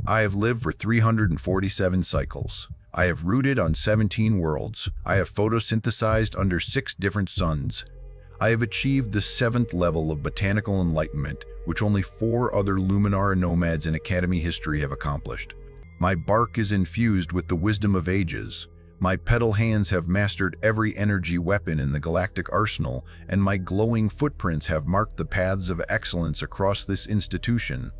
I have lived for 347 cycles. I have rooted on 17 worlds. I have photosynthesized under 6 different suns. I have achieved the 7th level of botanical enlightenment, which only 4 other Luminara nomads in Academy history have accomplished. My bark is infused with the wisdom of ages. My petal hands have mastered every energy weapon in the galactic arsenal, and my glowing footprints have marked the paths of excellence across this institution.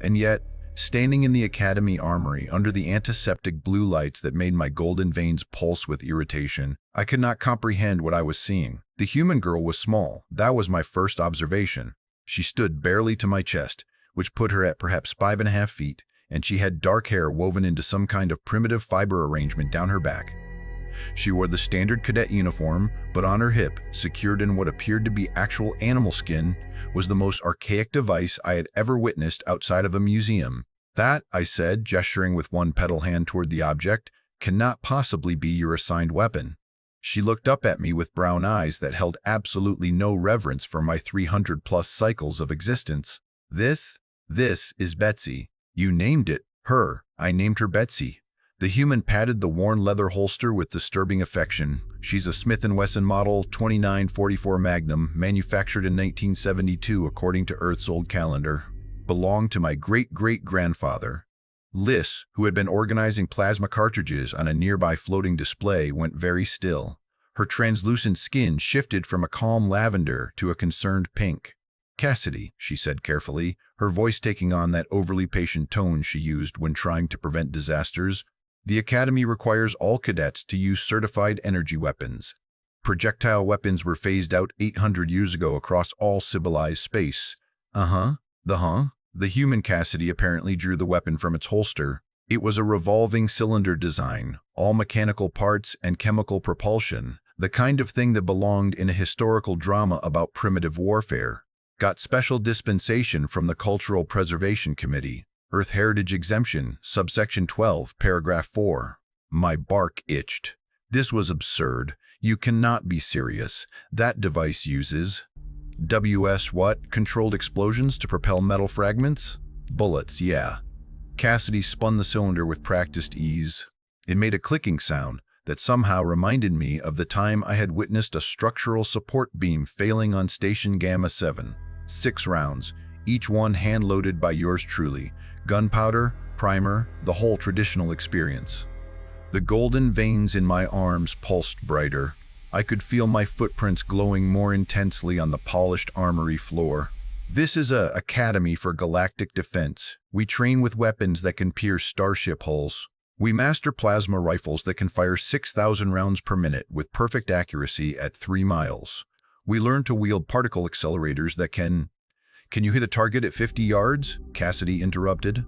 And yet, standing in the Academy armory under the antiseptic blue lights that made my golden veins pulse with irritation, I could not comprehend what I was seeing. The human girl was small. That was my first observation. She stood barely to my chest, which put her at perhaps 5.5 feet, and she had dark hair woven into some kind of primitive fiber arrangement down her back. She wore the standard cadet uniform, but on her hip, secured in what appeared to be actual animal skin, was the most archaic device I had ever witnessed outside of a museum. That, I said, gesturing with one petal hand toward the object, cannot possibly be your assigned weapon. She looked up at me with brown eyes that held absolutely no reverence for my 300-plus cycles of existence. This is Betsy. You named it. Her. I named her Betsy. The human patted the worn leather holster with disturbing affection. She's a Smith & Wesson Model 2944 Magnum, manufactured in 1972 according to Earth's old calendar. Belonged to my great-great-grandfather. Liz, who had been organizing plasma cartridges on a nearby floating display, went very still. Her translucent skin shifted from a calm lavender to a concerned pink. "Cassidy," she said carefully, her voice taking on that overly patient tone she used when trying to prevent disasters, "the Academy requires all cadets to use certified energy weapons. Projectile weapons were phased out 800 years ago across all civilized space." The human Cassidy apparently drew the weapon from its holster. It was a revolving cylinder design, all mechanical parts and chemical propulsion, the kind of thing that belonged in a historical drama about primitive warfare. Got special dispensation from the Cultural Preservation Committee. Earth Heritage Exemption, subsection 12, paragraph 4. My bark itched. This was absurd. You cannot be serious. That device uses what? Controlled explosions to propel metal fragments? Bullets, yeah. Cassidy spun the cylinder with practiced ease. It made a clicking sound that somehow reminded me of the time I had witnessed a structural support beam failing on Station Gamma 7. 6 rounds, each one hand-loaded by yours truly. Gunpowder, primer, the whole traditional experience. The golden veins in my arms pulsed brighter. I could feel my footprints glowing more intensely on the polished armory floor. This is a academy for galactic defense. We train with weapons that can pierce starship hulls. We master plasma rifles that can fire 6,000 rounds per minute with perfect accuracy at 3 miles. We learn to wield particle accelerators that can you hit a target at 50 yards? Cassidy interrupted.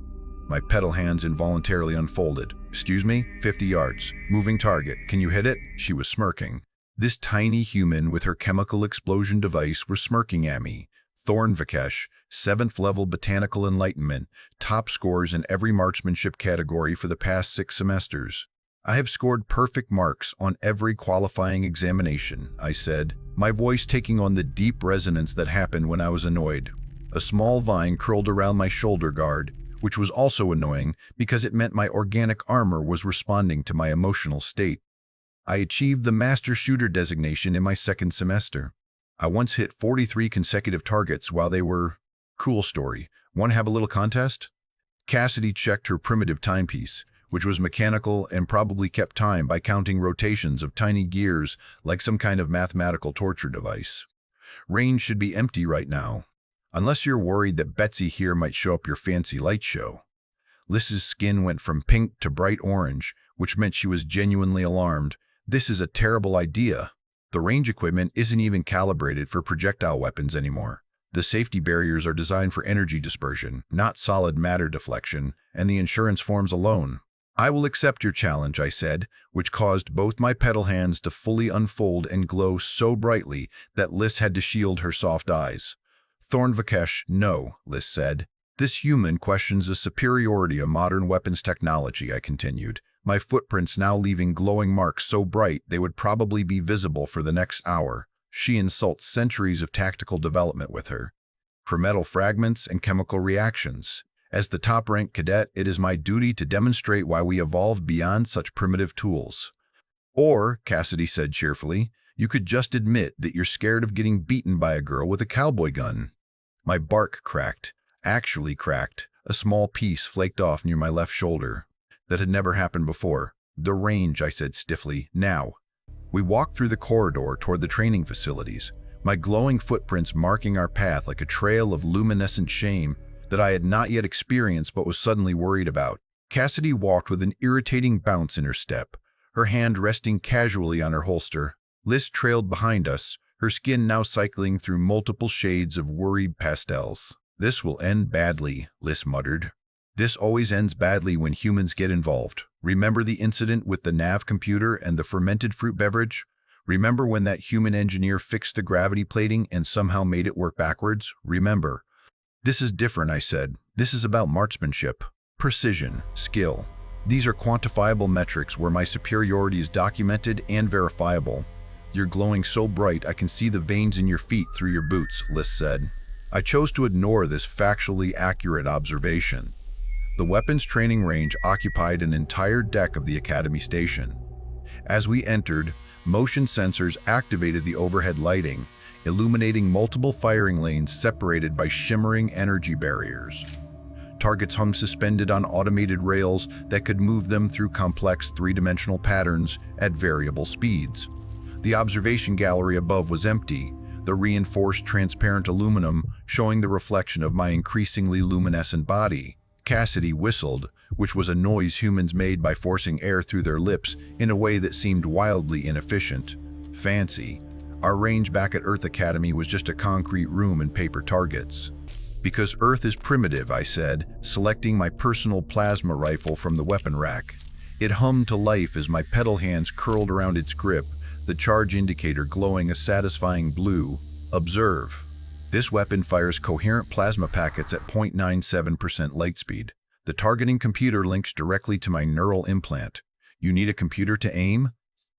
My petal hands involuntarily unfolded. Excuse me? 50 yards. Moving target. Can you hit it? She was smirking. This tiny human with her chemical explosion device were smirking at me. Thorn Vikesh, 7th level botanical enlightenment, top scores in every marksmanship category for the past 6 semesters. I have scored perfect marks on every qualifying examination, I said, my voice taking on the deep resonance that happened when I was annoyed. A small vine curled around my shoulder guard, which was also annoying because it meant my organic armor was responding to my emotional state. I achieved the Master Shooter designation in my 2nd semester. I once hit 43 consecutive targets while they were... Cool story. Want to have a little contest? Cassidy checked her primitive timepiece, which was mechanical and probably kept time by counting rotations of tiny gears like some kind of mathematical torture device. Range should be empty right now. Unless you're worried that Betsy here might show up your fancy light show. Liz's skin went from pink to bright orange, which meant she was genuinely alarmed. This is a terrible idea. The range equipment isn't even calibrated for projectile weapons anymore. The safety barriers are designed for energy dispersion, not solid matter deflection, and the insurance forms alone. I will accept your challenge, I said, which caused both my petal hands to fully unfold and glow so brightly that Liz had to shield her soft eyes. Thorn Vikesh, no, Liz said. This human questions the superiority of modern weapons technology, I continued, my footprints now leaving glowing marks so bright they would probably be visible for the next hour. She insults centuries of tactical development with her. For metal fragments and chemical reactions. As the top-ranked cadet, it is my duty to demonstrate why we evolved beyond such primitive tools. Or, Cassidy said cheerfully, you could just admit that you're scared of getting beaten by a girl with a cowboy gun. My bark cracked, actually cracked. A small piece flaked off near my left shoulder. That had never happened before. The range, I said stiffly, now. We walked through the corridor toward the training facilities, my glowing footprints marking our path like a trail of luminescent shame that I had not yet experienced but was suddenly worried about. Cassidy walked with an irritating bounce in her step, her hand resting casually on her holster. Liz trailed behind us, her skin now cycling through multiple shades of worried pastels. This will end badly, Liz muttered. This always ends badly when humans get involved. Remember the incident with the nav computer and the fermented fruit beverage? Remember when that human engineer fixed the gravity plating and somehow made it work backwards? Remember. This is different, I said. This is about marksmanship, precision, skill. These are quantifiable metrics where my superiority is documented and verifiable. You're glowing so bright I can see the veins in your feet through your boots, Liz said. I chose to ignore this factually accurate observation. The weapons training range occupied an entire deck of the Academy station. As we entered, motion sensors activated the overhead lighting, illuminating multiple firing lanes separated by shimmering energy barriers. Targets hung suspended on automated rails that could move them through complex three-dimensional patterns at variable speeds. The observation gallery above was empty, the reinforced transparent aluminum showing the reflection of my increasingly luminescent body. Cassidy whistled, which was a noise humans made by forcing air through their lips in a way that seemed wildly inefficient. Fancy. Our range back at Earth Academy was just a concrete room and paper targets. Because Earth is primitive, I said, selecting my personal plasma rifle from the weapon rack. It hummed to life as my pedal hands curled around its grip, the charge indicator glowing a satisfying blue. Observe. This weapon fires coherent plasma packets at 0.97% light speed. The targeting computer links directly to my neural implant. You need a computer to aim?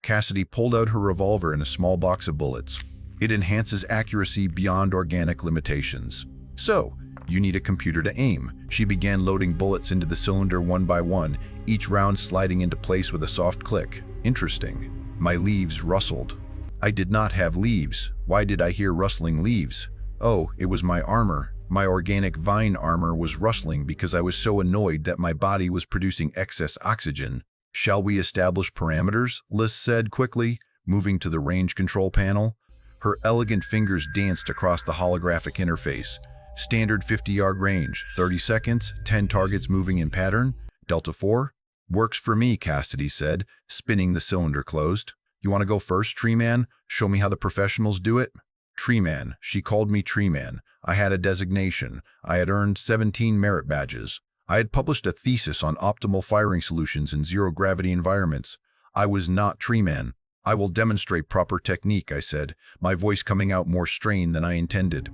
Cassidy pulled out her revolver and a small box of bullets. It enhances accuracy beyond organic limitations. So, you need a computer to aim. She began loading bullets into the cylinder one by one, each round sliding into place with a soft click. Interesting. My leaves rustled. I did not have leaves. Why did I hear rustling leaves? Oh, it was my armor. My organic vine armor was rustling because I was so annoyed that my body was producing excess oxygen. Shall we establish parameters? Liz said quickly, moving to the range control panel. Her elegant fingers danced across the holographic interface. Standard 50-yard range, 30 seconds, 10 targets moving in pattern. Delta 4? Works for me, Cassidy said, spinning the cylinder closed. You want to go first, Tree Man? Show me how the professionals do it? Tree Man. She called me Tree Man. I had a designation. I had earned 17 merit badges. I had published a thesis on optimal firing solutions in zero-gravity environments. I was not Tree Man. I will demonstrate proper technique, I said, my voice coming out more strained than I intended.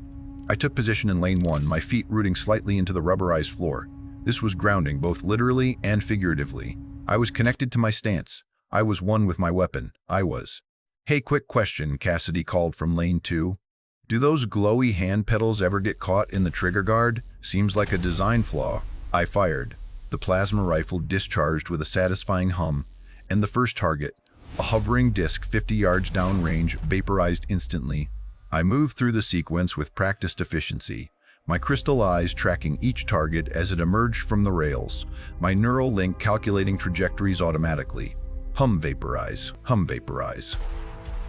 I took position in lane 1, my feet rooting slightly into the rubberized floor. This was grounding, both literally and figuratively. I was connected to my stance. I was one with my weapon. I was. Hey, quick question, Cassidy called from lane 2. Do those glowy hand pedals ever get caught in the trigger guard? Seems like a design flaw. I fired. The plasma rifle discharged with a satisfying hum, and the first target, a hovering disc 50 yards downrange, vaporized instantly. I moved through the sequence with practiced efficiency, my crystal eyes tracking each target as it emerged from the rails, my neural link calculating trajectories automatically. Hum vaporize, hum vaporize.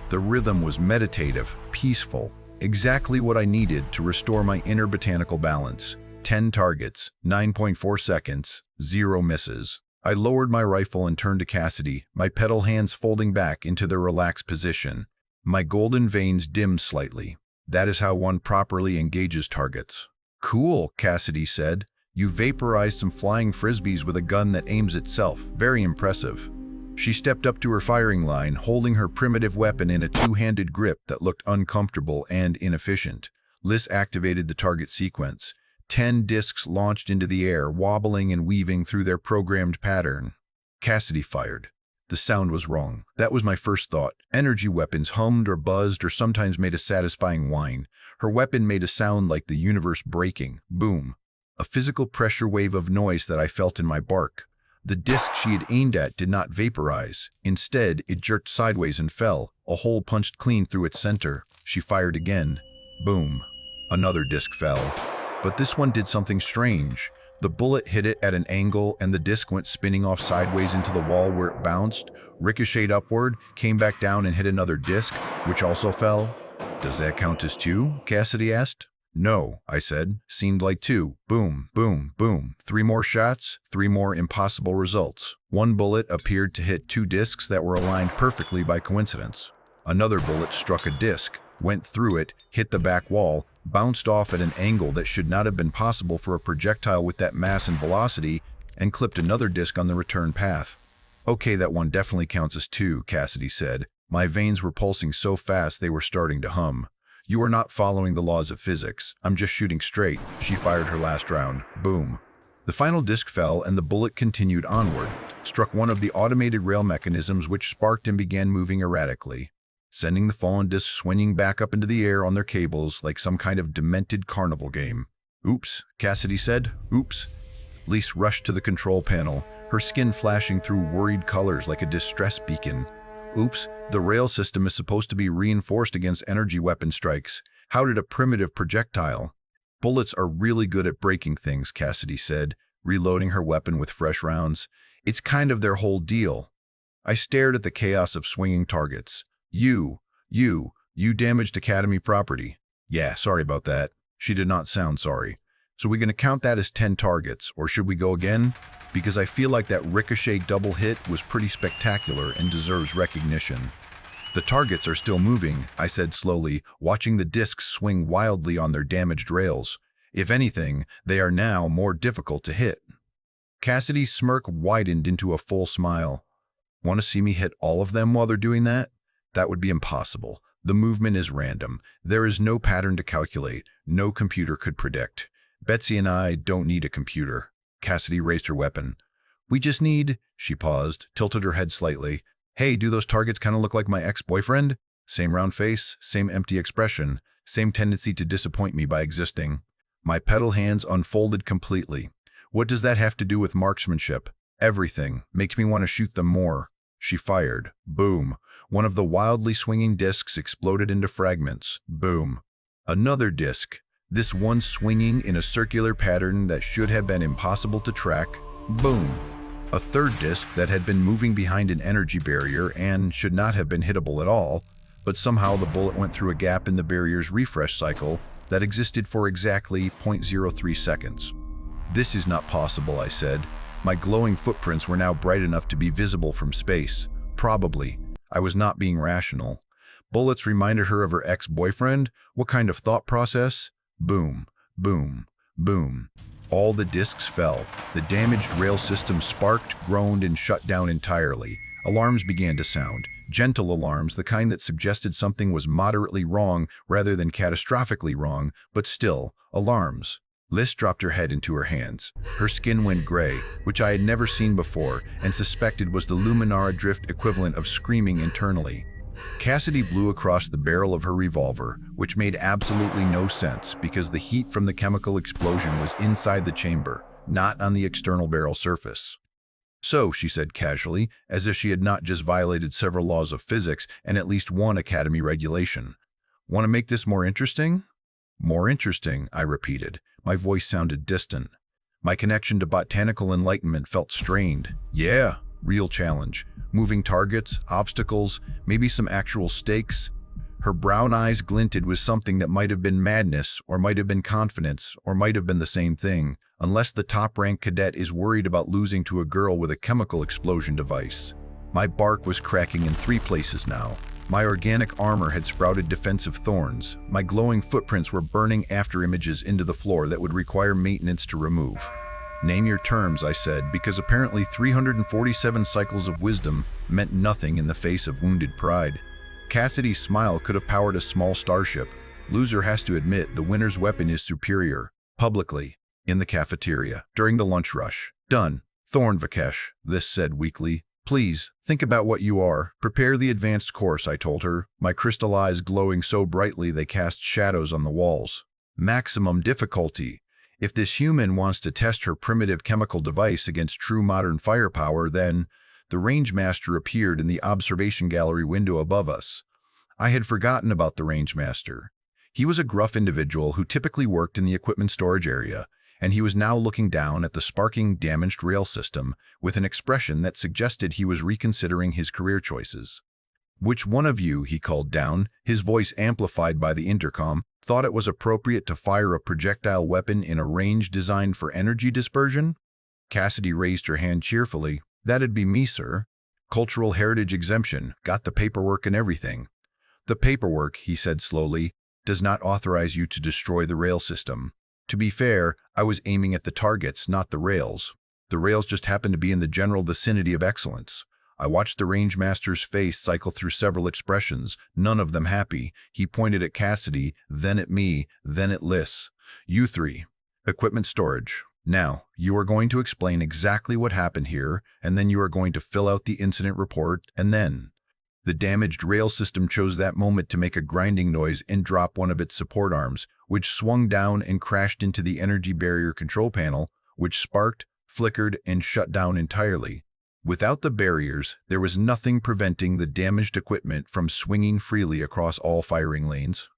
The rhythm was meditative, peaceful, exactly what I needed to restore my inner botanical balance. 10 targets, 9.4 seconds, 0 misses. I lowered my rifle and turned to Cassidy, my pedal hands folding back into their relaxed position. My golden veins dimmed slightly. That is how one properly engages targets. Cool, Cassidy said. You vaporized some flying frisbees with a gun that aims itself. Very impressive. She stepped up to her firing line, holding her primitive weapon in a two-handed grip that looked uncomfortable and inefficient. Liz activated the target sequence. 10 discs launched into the air, wobbling and weaving through their programmed pattern. Cassidy fired. The sound was wrong. That was my first thought. Energy weapons hummed or buzzed or sometimes made a satisfying whine. Her weapon made a sound like the universe breaking. Boom. a physical pressure wave of noise that I felt in my bark. The disc she had aimed at did not vaporize. Instead, it jerked sideways and fell, a hole punched clean through its center. She fired again. Boom. Another disc fell. But this one did something strange. The bullet hit it at an angle and the disc went spinning off sideways into the wall where it bounced, ricocheted upward, came back down and hit another disc, which also fell. "Does that count as two?" Cassidy asked. "No," I said. "Seemed like two." Boom, boom, boom. 3 more shots, 3 more impossible results. One bullet appeared to hit 2 discs that were aligned perfectly by coincidence. Another bullet struck a disc, went through it, hit the back wall, bounced off at an angle that should not have been possible for a projectile with that mass and velocity, and clipped another disc on the return path. "Okay, that one definitely counts as 2, Cassidy said. My veins were pulsing so fast they were starting to hum. "You are not following the laws of physics. I'm just shooting straight." She fired her last round. Boom. The final disc fell and the bullet continued onward, struck one of the automated rail mechanisms which sparked and began moving erratically, sending the fallen discs swinging back up into the air on their cables like some kind of demented carnival game. "Oops," Cassidy said. "Oops." Lise rushed to the control panel, her skin flashing through worried colors like a distress beacon. "Oops, the rail system is supposed to be reinforced against energy weapon strikes. How did a primitive projectile?" "Bullets are really good at breaking things," Cassidy said, reloading her weapon with fresh rounds. "It's kind of their whole deal." I stared at the chaos of swinging targets. You damaged Academy property." "Yeah, sorry about that." She did not sound sorry. "So we're going to count that as 10 targets, or should we go again? Because I feel like that ricochet double hit was pretty spectacular and deserves recognition." "The targets are still moving," I said slowly, watching the discs swing wildly on their damaged rails. "If anything, they are now more difficult to hit." Cassidy's smirk widened into a full smile. "Want to see me hit all of them while they're doing that? That would be impossible. The movement is random. There is no pattern to calculate. No computer could predict. Betsy and I don't need a computer." Cassidy raised her weapon. "We just need—" She paused, tilted her head slightly. "Hey, do those targets kind of look like my ex-boyfriend? Same round face, same empty expression, same tendency to disappoint me by existing." My pedal hands unfolded completely. "What does that have to do with marksmanship?" "Everything. Makes me want to shoot them more." She fired. Boom. One of the wildly swinging discs exploded into fragments. Boom. Another disc. This one swinging in a circular pattern that should have been impossible to track. Boom. A third disc that had been moving behind an energy barrier and should not have been hittable at all, but somehow the bullet went through a gap in the barrier's refresh cycle that existed for exactly 0.03 seconds. "This is not possible," I said. My glowing footprints were now bright enough to be visible from space. Probably. I was not being rational. Bullets reminded her of her ex-boyfriend? What kind of thought process? Boom, boom, boom. All the discs fell. The damaged rail system sparked, groaned, and shut down entirely. Alarms began to sound. Gentle alarms, the kind that suggested something was moderately wrong rather than catastrophically wrong, but still, alarms. Liz dropped her head into her hands. Her skin went gray, which I had never seen before, and suspected was the Luminara drift equivalent of screaming internally. Cassidy blew across the barrel of her revolver, which made absolutely no sense because the heat from the chemical explosion was inside the chamber, not on the external barrel surface. "So," she said casually, as if she had not just violated several laws of physics and at least one Academy regulation. "Want to make this more interesting?" "More interesting," I repeated. My voice sounded distant. My connection to botanical enlightenment felt strained. "Yeah, real challenge. Moving targets, obstacles, maybe some actual stakes." Her brown eyes glinted with something that might have been madness, or might have been confidence, or might have been the same thing, unless the top-ranked cadet is worried about losing to a girl with a chemical explosion device. My bark was cracking in 3 places now. My organic armor had sprouted defensive thorns. My glowing footprints were burning after images into the floor that would require maintenance to remove. "Name your terms," I said, because apparently 347 cycles of wisdom meant nothing in the face of wounded pride. Cassidy's smile could have powered a small starship. "Loser has to admit the winner's weapon is superior. Publicly. In the cafeteria. During the lunch rush. Done." "Thorn Vakesh," this said weakly. "Please, think about what you are. Prepare the advanced course," I told her, my crystal eyes glowing so brightly they cast shadows on the walls. "Maximum difficulty." If this human wants to test her primitive chemical device against true modern firepower, then the range master appeared in the observation gallery window above us. I had forgotten about the range master. He was a gruff individual who typically worked in the equipment storage area, and he was now looking down at the sparking, damaged rail system with an expression that suggested he was reconsidering his career choices. "Which one of you," he called down, his voice amplified by the intercom, "thought it was appropriate to fire a projectile weapon in a range designed for energy dispersion?" Cassidy raised her hand cheerfully. "That'd be me, sir. Cultural heritage exemption, got the paperwork and everything." "The paperwork," he said slowly, "does not authorize you to destroy the rail system. To be fair, I was aiming at the targets, not the rails. The rails just happened to be in the general vicinity of excellence." I watched the range master's face cycle through several expressions, none of them happy. He pointed at Cassidy, then at me, then at Liz. "You three. Equipment storage. Now, you are going to explain exactly what happened here, and then you are going to fill out the incident report, and then—" The damaged rail system chose that moment to make a grinding noise and drop one of its support arms, which swung down and crashed into the energy barrier control panel, which sparked, flickered, and shut down entirely. Without the barriers, there was nothing preventing the damaged equipment from swinging freely across all firing lanes.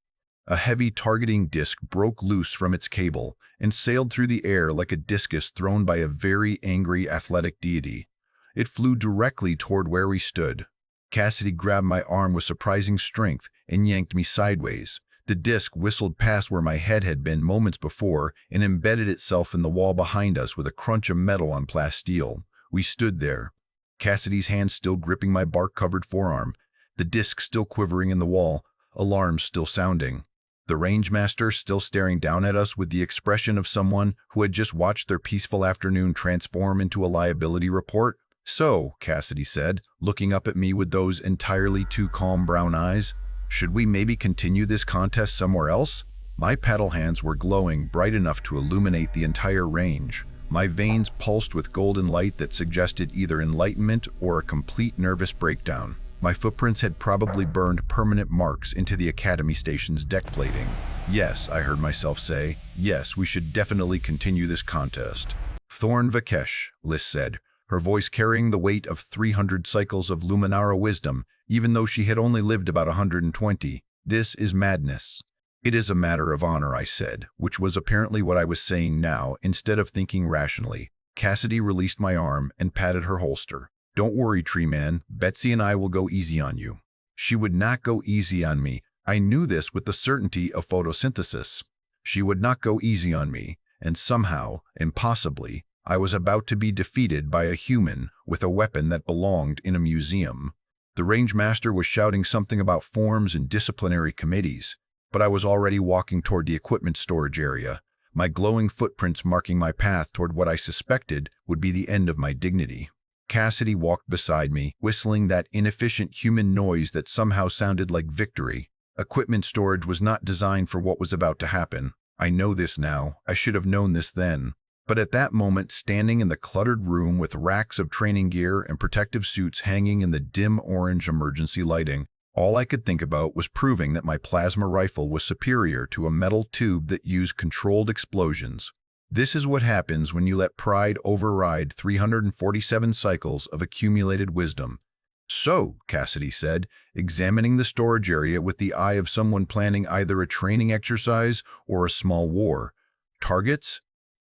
A heavy targeting disc broke loose from its cable and sailed through the air like a discus thrown by a very angry athletic deity. It flew directly toward where we stood. Cassidy grabbed my arm with surprising strength and yanked me sideways. The disc whistled past where my head had been moments before and embedded itself in the wall behind us with a crunch of metal on plasteel. We stood there, Cassidy's hand still gripping my bark-covered forearm, the disc still quivering in the wall, alarms still sounding. The range master still staring down at us with the expression of someone who had just watched their peaceful afternoon transform into a liability report. "So," Cassidy said, looking up at me with those entirely too calm brown eyes, "should we maybe continue this contest somewhere else?" My paddle hands were glowing bright enough to illuminate the entire range. My veins pulsed with golden light that suggested either enlightenment or a complete nervous breakdown. My footprints had probably burned permanent marks into the Academy Station's deck plating. "Yes," I heard myself say. "Yes, we should definitely continue this contest." "Thorn Vakesh," Liz said, her voice carrying the weight of 300 cycles of Luminara wisdom, even though she had only lived about 120. "This is madness." "It is a matter of honor," I said, which was apparently what I was saying now instead of thinking rationally. Cassidy released my arm and patted her holster. "Don't worry, Tree Man. Betsy and I will go easy on you." She would not go easy on me. I knew this with the certainty of photosynthesis. She would not go easy on me, and somehow, impossibly, I was about to be defeated by a human with a weapon that belonged in a museum. The range master was shouting something about forms and disciplinary committees, but I was already walking toward the equipment storage area, my glowing footprints marking my path toward what I suspected would be the end of my dignity. Cassidy walked beside me, whistling that inefficient human noise that somehow sounded like victory. Equipment storage was not designed for what was about to happen. I know this now. I should have known this then. But at that moment, standing in the cluttered room with racks of training gear and protective suits hanging in the dim orange emergency lighting, all I could think about was proving that my plasma rifle was superior to a metal tube that used controlled explosions. This is what happens when you let pride override 347 cycles of accumulated wisdom. "So," Cassidy said, examining the storage area with the eye of someone planning either a training exercise or a small war. "Targets?"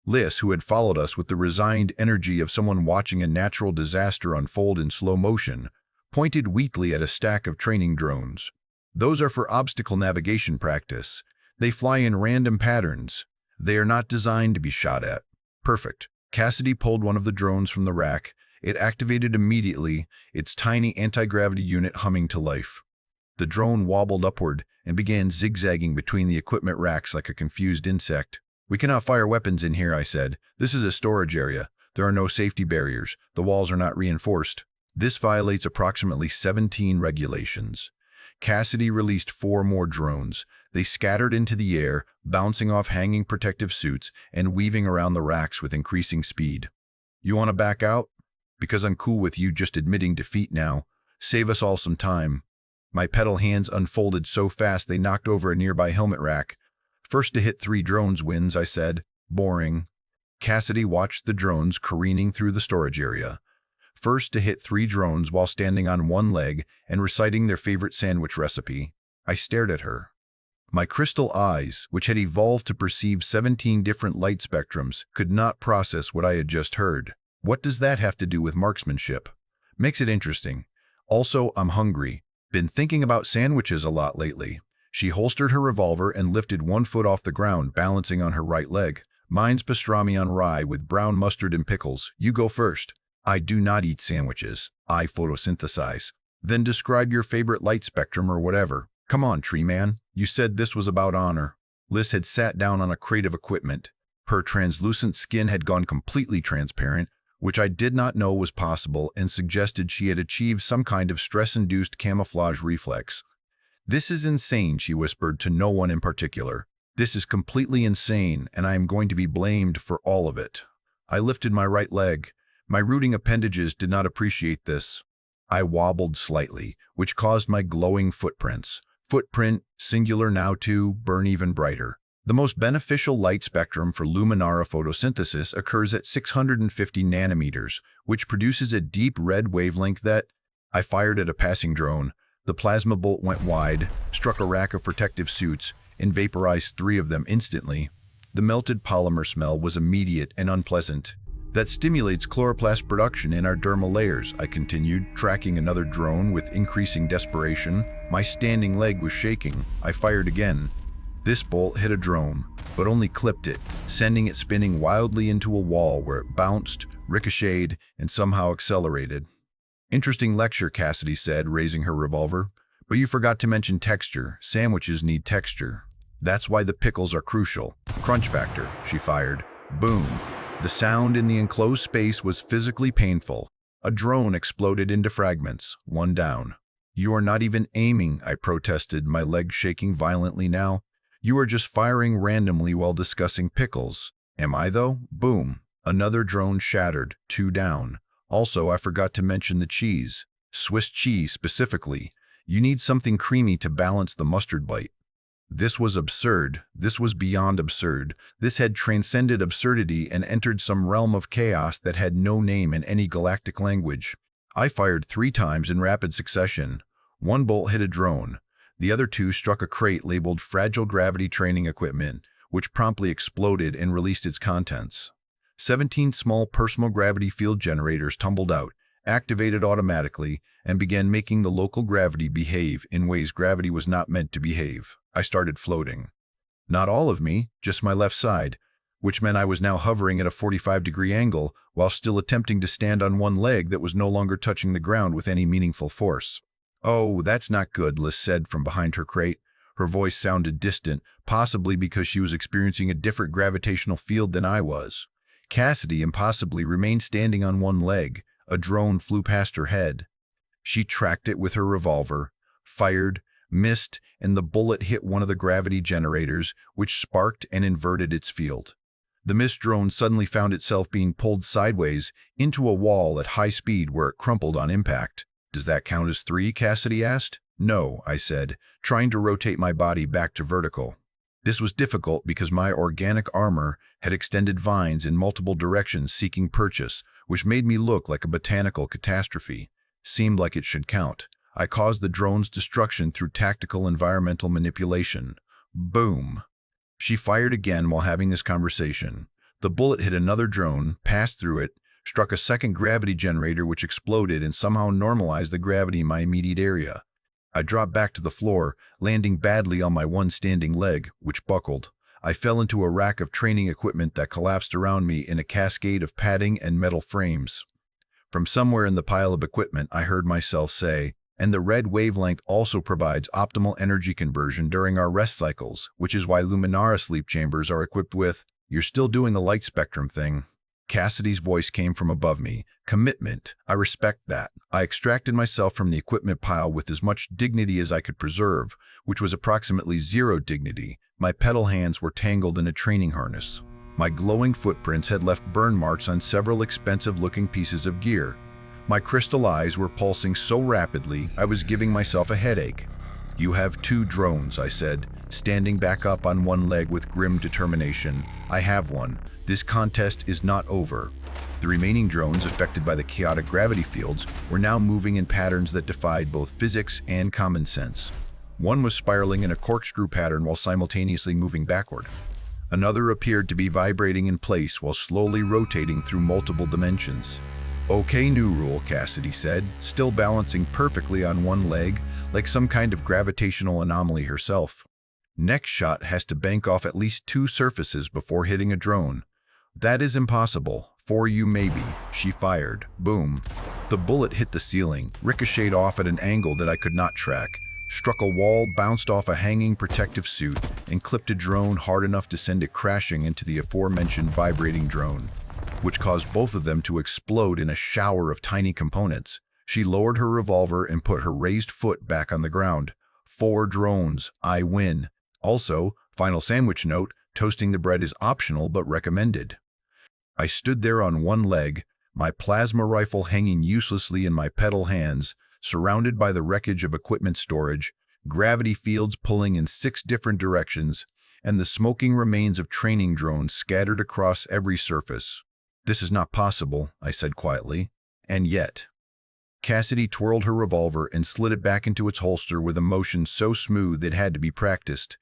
Liz, who had followed us with the resigned energy of someone watching a natural disaster unfold in slow motion, pointed weakly at a stack of training drones. "Those are for obstacle navigation practice. They fly in random patterns. They are not designed to be shot at." "Perfect." Cassidy pulled one of the drones from the rack. It activated immediately, its tiny anti-gravity unit humming to life. The drone wobbled upward and began zigzagging between the equipment racks like a confused insect. "We cannot fire weapons in here," I said. "This is a storage area. There are no safety barriers. The walls are not reinforced. This violates approximately 17 regulations." Cassidy released 4 more drones. They scattered into the air, bouncing off hanging protective suits and weaving around the racks with increasing speed. "You want to back out? Because I'm cool with you just admitting defeat now. Save us all some time." My pedal hands unfolded so fast they knocked over a nearby helmet rack. "First to hit 3 drones wins," I said. Boring. Cassidy watched the drones careening through the storage area. First to hit 3 drones while standing on one leg and reciting their favorite sandwich recipe. I stared at her. My crystal eyes, which had evolved to perceive 17 different light spectrums, could not process what I had just heard. What does that have to do with marksmanship? Makes it interesting. Also, I'm hungry. Been thinking about sandwiches a lot lately. She holstered her revolver and lifted one foot off the ground, balancing on her right leg. Mine's pastrami on rye with brown mustard and pickles. You go first. I do not eat sandwiches. I photosynthesize. Then describe your favorite light spectrum or whatever. Come on, tree man. You said this was about honor. Liz had sat down on a crate of equipment. Her translucent skin had gone completely transparent, which I did not know was possible, and suggested she had achieved some kind of stress-induced camouflage reflex. This is insane, she whispered to no one in particular. This is completely insane, and I am going to be blamed for all of it. I lifted my right leg. My rooting appendages did not appreciate this. I wobbled slightly, which caused my glowing footprints. Footprint, singular now to, burn even brighter. The most beneficial light spectrum for Luminara photosynthesis occurs at 650 nanometers, which produces a deep red wavelength that... I fired at a passing drone. The plasma bolt went wide, struck a rack of protective suits, and vaporized 3 of them instantly. The melted polymer smell was immediate and unpleasant. That stimulates chloroplast production in our dermal layers, I continued, tracking another drone with increasing desperation. My standing leg was shaking. I fired again. This bolt hit a drone, but only clipped it, sending it spinning wildly into a wall where it bounced, ricocheted, and somehow accelerated. Interesting lecture, Cassidy said, raising her revolver. But you forgot to mention texture. Sandwiches need texture. That's why the pickles are crucial. Crunch factor, she fired. Boom. The sound in the enclosed space was physically painful. A drone exploded into fragments, one down. You are not even aiming, I protested, my legs shaking violently now. You are just firing randomly while discussing pickles. Am I though? Boom. Another drone shattered, 2 down. Also, I forgot to mention the cheese. Swiss cheese specifically. You need something creamy to balance the mustard bite. This was absurd. This was beyond absurd. This had transcended absurdity and entered some realm of chaos that had no name in any galactic language. I fired 3 times in rapid succession. 1 bolt hit a drone. The other 2 struck a crate labeled Fragile Gravity Training Equipment, which promptly exploded and released its contents. 17 small personal gravity field generators tumbled out, activated automatically, and began making the local gravity behave in ways gravity was not meant to behave. I started floating. Not all of me, just my left side, which meant I was now hovering at a 45-degree angle while still attempting to stand on one leg that was no longer touching the ground with any meaningful force. Oh, that's not good, Liz said from behind her crate. Her voice sounded distant, possibly because she was experiencing a different gravitational field than I was. Cassidy impossibly remained standing on one leg. A drone flew past her head. She tracked it with her revolver, fired, missed, and the bullet hit one of the gravity generators, which sparked and inverted its field. The missed drone suddenly found itself being pulled sideways into a wall at high speed where it crumpled on impact. Does that count as 3? Cassidy asked. No, I said, trying to rotate my body back to vertical. This was difficult because my organic armor had extended vines in multiple directions seeking purchase, which made me look like a botanical catastrophe. Seemed like it should count. I caused the drone's destruction through tactical environmental manipulation. Boom. She fired again while having this conversation. The bullet hit another drone, passed through it, struck a second gravity generator which exploded and somehow normalized the gravity in my immediate area. I dropped back to the floor, landing badly on my one standing leg, which buckled. I fell into a rack of training equipment that collapsed around me in a cascade of padding and metal frames. From somewhere in the pile of equipment, I heard myself say, and the red wavelength also provides optimal energy conversion during our rest cycles, which is why Luminara sleep chambers are equipped with, you're still doing the light spectrum thing. Cassidy's voice came from above me. Commitment. I respect that. I extracted myself from the equipment pile with as much dignity as I could preserve, which was approximately 0 dignity. My pedal hands were tangled in a training harness. My glowing footprints had left burn marks on several expensive-looking pieces of gear. My crystal eyes were pulsing so rapidly I was giving myself a headache. You have 2 drones, I said, standing back up on one leg with grim determination. I have one. This contest is not over. The remaining drones affected by the chaotic gravity fields were now moving in patterns that defied both physics and common sense. One was spiraling in a corkscrew pattern while simultaneously moving backward. Another appeared to be vibrating in place while slowly rotating through multiple dimensions. "Okay, new rule," Cassidy said, still balancing perfectly on one leg, like some kind of gravitational anomaly herself. "Next shot has to bank off at least 2 surfaces before hitting a drone." "That is impossible. For you, maybe." She fired. Boom. The bullet hit the ceiling, ricocheted off at an angle that I could not track, struck a wall, bounced off a hanging protective suit, and clipped a drone hard enough to send it crashing into the aforementioned vibrating drone, which caused both of them to explode in a shower of tiny components. She lowered her revolver and put her raised foot back on the ground. 4 drones. I win. Also, final sandwich note, toasting the bread is optional but recommended. I stood there on one leg, my plasma rifle hanging uselessly in my pedal hands, surrounded by the wreckage of equipment storage, gravity fields pulling in 6 different directions, and the smoking remains of training drones scattered across every surface. "This is not possible," I said quietly. "And yet." Cassidy twirled her revolver and slid it back into its holster with a motion so smooth it had to be practiced.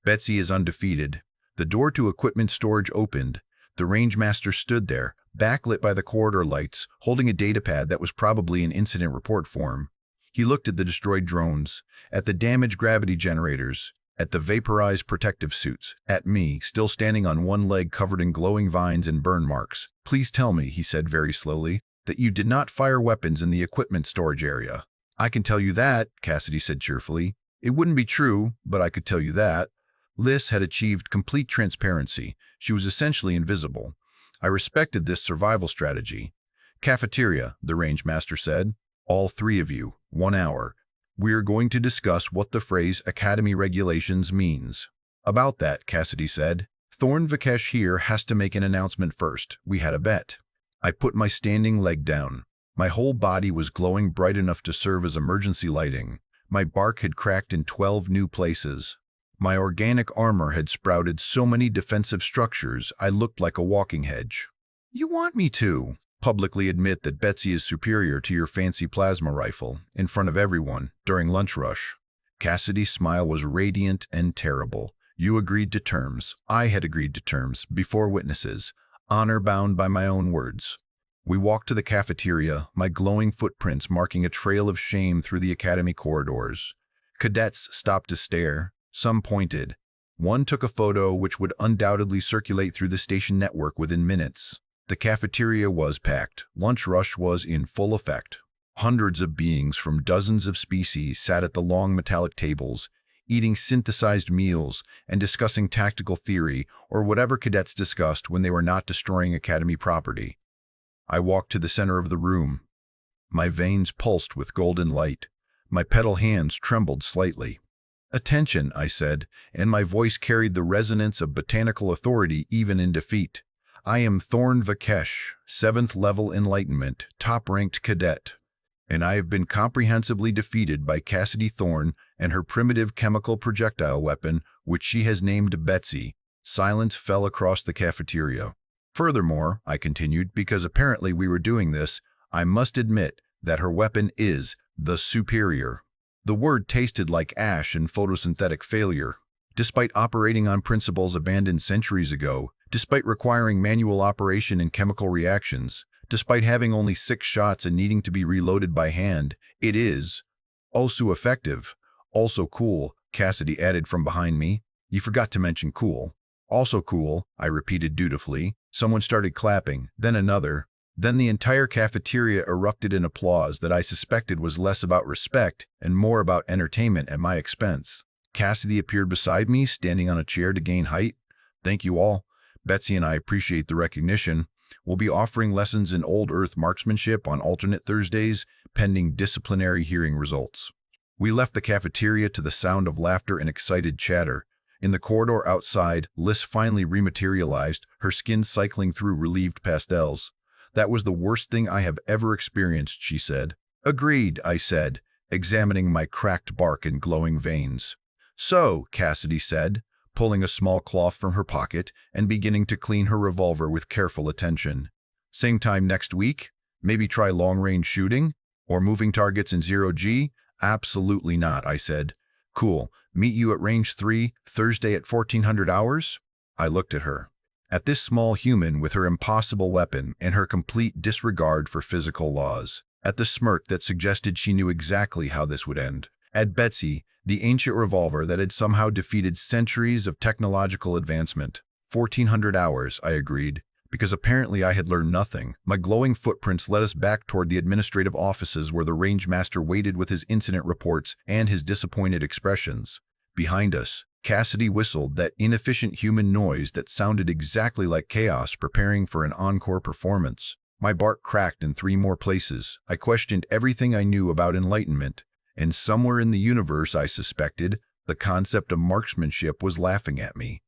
"Betsy is undefeated." The door to equipment storage opened. The Rangemaster stood there, backlit by the corridor lights, holding a datapad that was probably in incident report form. He looked at the destroyed drones, at the damaged gravity generators, at the vaporized protective suits, at me, still standing on one leg covered in glowing vines and burn marks. "Please tell me," he said very slowly, "that you did not fire weapons in the equipment storage area." "I can tell you that," Cassidy said cheerfully. "It wouldn't be true, but I could tell you that." Liz had achieved complete transparency. She was essentially invisible. I respected this survival strategy. "Cafeteria," the Rangemaster said. "All 3 of you. 1 hour. We're going to discuss what the phrase Academy Regulations means." "About that," Cassidy said, "Thorn Vikesh here has to make an announcement first. We had a bet." I put my standing leg down. My whole body was glowing bright enough to serve as emergency lighting. My bark had cracked in 12 new places. My organic armor had sprouted so many defensive structures I looked like a walking hedge. "You want me to publicly admit that Betsy is superior to your fancy plasma rifle, in front of everyone, during lunch rush?" Cassidy's smile was radiant and terrible. "You agreed to terms. I had agreed to terms, before witnesses, honor-bound by my own words." We walked to the cafeteria, my glowing footprints marking a trail of shame through the academy corridors. Cadets stopped to stare. Some pointed. One took a photo which would undoubtedly circulate through the station network within minutes. The cafeteria was packed. Lunch rush was in full effect. Hundreds of beings from dozens of species sat at the long metallic tables, eating synthesized meals and discussing tactical theory or whatever cadets discussed when they were not destroying academy property. I walked to the center of the room. My veins pulsed with golden light. My pedal hands trembled slightly. "Attention," I said, and my voice carried the resonance of botanical authority even in defeat. "I am Thorn Vikesh, 7th level enlightenment, top-ranked cadet, and I have been comprehensively defeated by Cassidy Thorn and her primitive chemical projectile weapon, which she has named Betsy." Silence fell across the cafeteria. "Furthermore," I continued, because apparently we were doing this, "I must admit that her weapon is the superior." The word tasted like ash and photosynthetic failure. Despite operating on principles abandoned centuries ago, despite requiring manual operation in chemical reactions, despite having only 6 shots and needing to be reloaded by hand, it is also effective. "Also cool," Cassidy added from behind me. "You forgot to mention cool." "Also cool," I repeated dutifully. Someone started clapping, then another. Then the entire cafeteria erupted in applause that I suspected was less about respect and more about entertainment at my expense. Cassidy appeared beside me, standing on a chair to gain height. "Thank you all. Betsy and I appreciate the recognition. We'll be offering lessons in Old Earth marksmanship on alternate Thursdays, pending disciplinary hearing results." We left the cafeteria to the sound of laughter and excited chatter. In the corridor outside, Liz finally rematerialized, her skin cycling through relieved pastels. "That was the worst thing I have ever experienced," she said. "Agreed," I said, examining my cracked bark and glowing veins. "So," Cassidy said, pulling a small cloth from her pocket and beginning to clean her revolver with careful attention. "Same time next week? Maybe try long-range shooting? Or moving targets in 0G? "Absolutely not," I said. "Cool. Meet you at Range 3, Thursday at 1400 hours?" I looked at her. At this small human with her impossible weapon and her complete disregard for physical laws. At the smirk that suggested she knew exactly how this would end. At Betsy, the ancient revolver that had somehow defeated centuries of technological advancement. 1400 hours, I agreed, because apparently I had learned nothing. My glowing footprints led us back toward the administrative offices where the range master waited with his incident reports and his disappointed expressions. Behind us, Cassidy whistled that inefficient human noise that sounded exactly like chaos preparing for an encore performance. My bark cracked in 3 more places. I questioned everything I knew about enlightenment, and somewhere in the universe, I suspected, the concept of marksmanship was laughing at me.